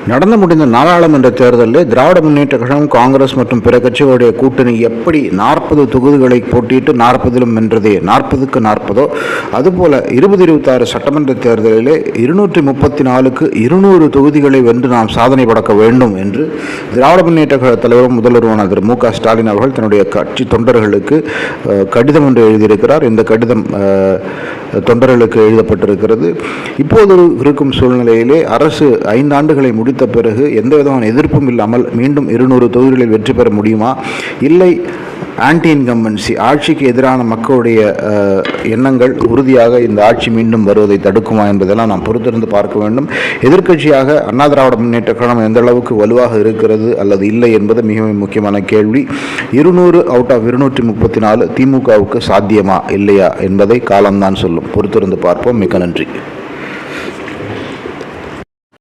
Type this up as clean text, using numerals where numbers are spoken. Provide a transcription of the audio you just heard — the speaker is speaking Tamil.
நடந்து முடிந்த நாடாளுமன்ற தேர்தலில் திராவிட முன்னேற்ற கழகம், காங்கிரஸ் மற்றும் பிற கட்சிகளுடைய கூட்டணி எப்படி 40 தொகுதிகளை போட்டியிட்டு 40லும் வென்றதே, 40க்கு 40, அதுபோல 2026 சட்டமன்ற தேர்தலிலே 234க்கு 200 தொகுதிகளை வென்று நாம் சாதனை படைக்க வேண்டும் என்று திராவிட முன்னேற்ற கழக தலைவரும் முதல்வருமான திரு மு.க. ஸ்டாலின் அவர்கள் தன்னுடைய கட்சி தொண்டர்களுக்கு கடிதம் ஒன்று எழுதியிருக்கிறார். இந்த கடிதம் தொண்டர்களுக்கு எழுதப்பட்டிருக்கிறது. இப்போது இருக்கும் சூழ்நிலையிலே அரசு 5 ஆண்டுகளை முடித்த பிறகு எந்த விதமான எதிர்ப்பும் இல்லாமல் மீண்டும் 200 தொகுதிகளில் வெற்றி பெற முடியுமா, இல்லை ஆன்டி இன்கம்பன்சி, ஆட்சிக்கு எதிரான மக்களுடைய எண்ணங்கள் உறுதியாக இந்த ஆட்சி மீண்டும் வருவதை தடுக்குமா என்பதெல்லாம் நாம் பொறுத்திருந்து பார்க்க வேண்டும். எதிர்க்கட்சியாக அண்ணா திராவிட முன்னேற்ற கழகம் எந்த அளவுக்கு வலுவாக இருக்கிறது அல்லது இல்லை என்பது மிகவும் முக்கியமான கேள்வி. 200 அவுட் ஆஃப் 234 திமுகவுக்கு சாத்தியமா இல்லையா என்பதை காலம்தான் சொல்லும். பொறுத்திருந்து பார்ப்போம். மிக்க நன்றி.